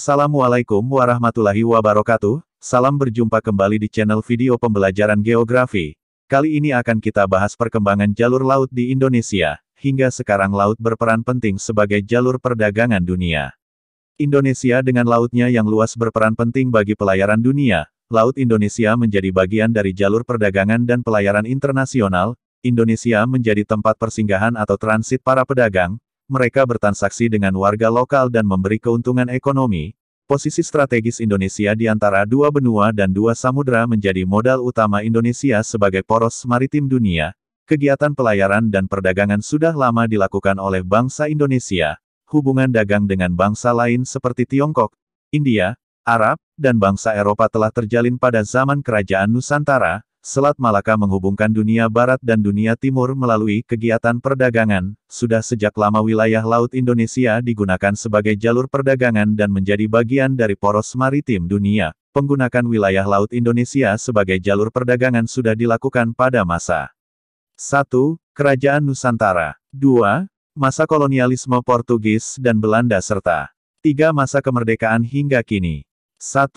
Assalamualaikum warahmatullahi wabarakatuh, salam berjumpa kembali di channel video pembelajaran geografi. Kali ini akan kita bahas perkembangan jalur laut di Indonesia. Hingga sekarang laut berperan penting sebagai jalur perdagangan dunia. Indonesia dengan lautnya yang luas berperan penting bagi pelayaran dunia. Laut Indonesia menjadi bagian dari jalur perdagangan dan pelayaran internasional. Indonesia menjadi tempat persinggahan atau transit para pedagang. Mereka bertransaksi dengan warga lokal dan memberi keuntungan ekonomi. Posisi strategis Indonesia di antara dua benua dan dua samudera menjadi modal utama Indonesia sebagai poros maritim dunia. Kegiatan pelayaran dan perdagangan sudah lama dilakukan oleh bangsa Indonesia. Hubungan dagang dengan bangsa lain seperti Tiongkok, India, Arab, dan bangsa Eropa telah terjalin pada zaman Kerajaan Nusantara. Selat Malaka menghubungkan dunia barat dan dunia timur melalui kegiatan perdagangan. Sudah sejak lama wilayah laut Indonesia digunakan sebagai jalur perdagangan dan menjadi bagian dari poros maritim dunia. Penggunaan wilayah laut Indonesia sebagai jalur perdagangan sudah dilakukan pada masa 1. Kerajaan Nusantara 2. Masa kolonialisme Portugis dan Belanda serta 3. Masa kemerdekaan hingga kini. 1.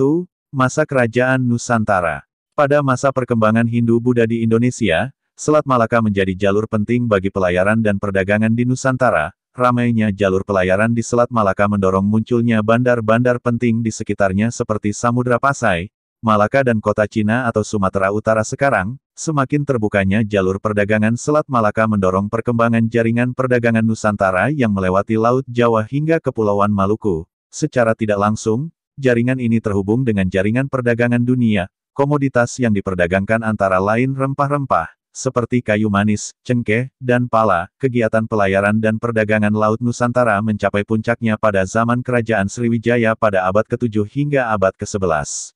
Masa Kerajaan Nusantara. Pada masa perkembangan Hindu-Buddha di Indonesia, Selat Malaka menjadi jalur penting bagi pelayaran dan perdagangan di Nusantara. Ramainya jalur pelayaran di Selat Malaka mendorong munculnya bandar-bandar penting di sekitarnya seperti Samudra Pasai, Malaka dan kota Cina atau Sumatera Utara sekarang. Semakin terbukanya jalur perdagangan Selat Malaka mendorong perkembangan jaringan perdagangan Nusantara yang melewati Laut Jawa hingga Kepulauan Maluku. Secara tidak langsung, jaringan ini terhubung dengan jaringan perdagangan dunia. Komoditas yang diperdagangkan antara lain rempah-rempah, seperti kayu manis, cengkeh, dan pala. Kegiatan pelayaran dan perdagangan laut Nusantara mencapai puncaknya pada zaman Kerajaan Sriwijaya pada abad ke-7 hingga abad ke-11.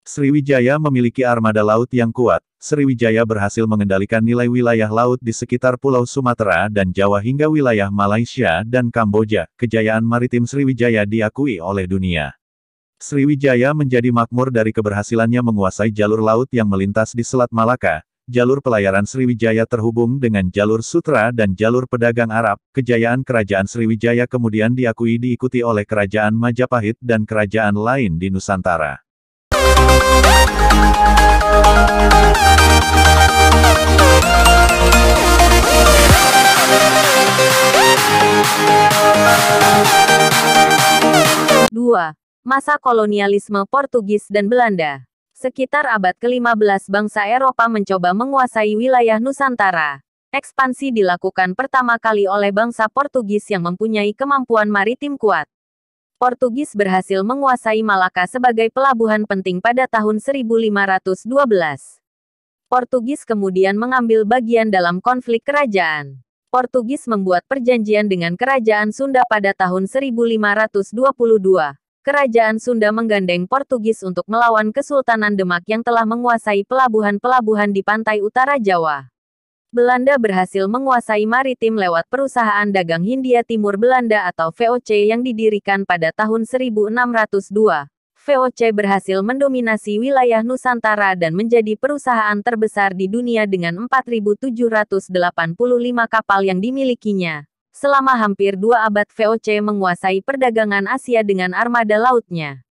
Sriwijaya memiliki armada laut yang kuat. Sriwijaya berhasil mengendalikan nilai wilayah laut di sekitar Pulau Sumatera dan Jawa hingga wilayah Malaysia dan Kamboja. Kejayaan maritim Sriwijaya diakui oleh dunia. Sriwijaya menjadi makmur dari keberhasilannya menguasai jalur laut yang melintas di Selat Malaka. Jalur pelayaran Sriwijaya terhubung dengan jalur sutra dan jalur pedagang Arab. Kejayaan Kerajaan Sriwijaya kemudian diikuti oleh Kerajaan Majapahit dan kerajaan lain di Nusantara. Masa kolonialisme Portugis dan Belanda. Sekitar abad ke-15 bangsa Eropa mencoba menguasai wilayah Nusantara. Ekspansi dilakukan pertama kali oleh bangsa Portugis yang mempunyai kemampuan maritim kuat. Portugis berhasil menguasai Malaka sebagai pelabuhan penting pada tahun 1512. Portugis kemudian mengambil bagian dalam konflik kerajaan. Portugis membuat perjanjian dengan Kerajaan Sunda pada tahun 1522. Kerajaan Sunda menggandeng Portugis untuk melawan Kesultanan Demak yang telah menguasai pelabuhan-pelabuhan di pantai utara Jawa. Belanda berhasil menguasai maritim lewat Perusahaan Dagang Hindia Timur Belanda atau VOC yang didirikan pada tahun 1602. VOC berhasil mendominasi wilayah Nusantara dan menjadi perusahaan terbesar di dunia dengan 4.785 kapal yang dimilikinya. Selama hampir 2 abad VOC menguasai perdagangan Asia dengan armada lautnya.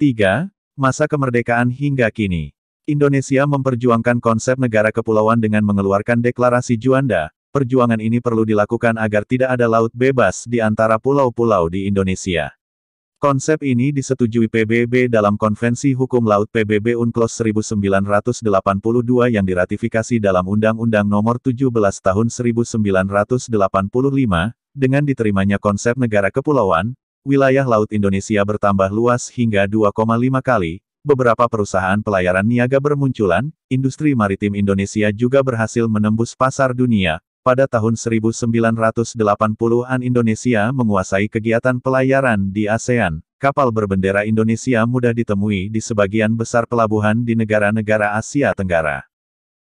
3. Masa kemerdekaan hingga kini. Indonesia memperjuangkan konsep negara kepulauan dengan mengeluarkan Deklarasi Juanda. Perjuangan ini perlu dilakukan agar tidak ada laut bebas di antara pulau-pulau di Indonesia. Konsep ini disetujui PBB dalam Konvensi Hukum Laut PBB UNCLOS 1982 yang diratifikasi dalam Undang-Undang Nomor 17 Tahun 1985. Dengan diterimanya konsep negara kepulauan, wilayah laut Indonesia bertambah luas hingga 2,5 kali. Beberapa perusahaan pelayaran niaga bermunculan. Industri maritim Indonesia juga berhasil menembus pasar dunia. Pada tahun 1980-an Indonesia menguasai kegiatan pelayaran di ASEAN. Kapal berbendera Indonesia mudah ditemui di sebagian besar pelabuhan di negara-negara Asia Tenggara.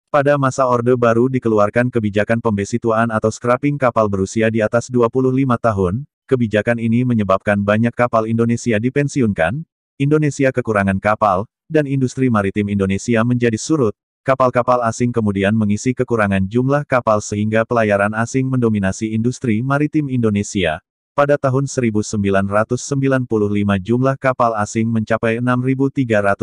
Pada masa Orde Baru dikeluarkan kebijakan pembesituan atau scrapping kapal berusia di atas 25 tahun. Kebijakan ini menyebabkan banyak kapal Indonesia dipensiunkan. Indonesia kekurangan kapal, dan industri maritim Indonesia menjadi surut. Kapal-kapal asing kemudian mengisi kekurangan jumlah kapal sehingga pelayaran asing mendominasi industri maritim Indonesia. Pada tahun 1995 jumlah kapal asing mencapai 6.397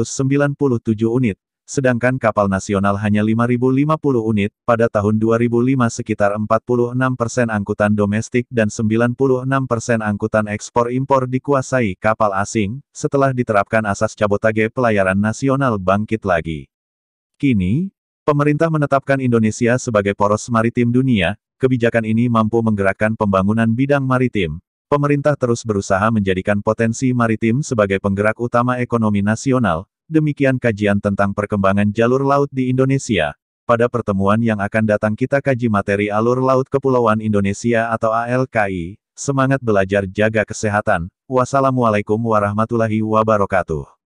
unit, sedangkan kapal nasional hanya 5.050 unit. Pada tahun 2005 sekitar 46% angkutan domestik dan 96% angkutan ekspor-impor dikuasai kapal asing. Setelah diterapkan asas cabotage, pelayaran nasional bangkit lagi. Kini, pemerintah menetapkan Indonesia sebagai poros maritim dunia. Kebijakan ini mampu menggerakkan pembangunan bidang maritim. Pemerintah terus berusaha menjadikan potensi maritim sebagai penggerak utama ekonomi nasional. Demikian kajian tentang perkembangan jalur laut di Indonesia. Pada pertemuan yang akan datang kita kaji materi alur laut Kepulauan Indonesia atau ALKI. Semangat belajar, jaga kesehatan. Wassalamualaikum warahmatullahi wabarakatuh.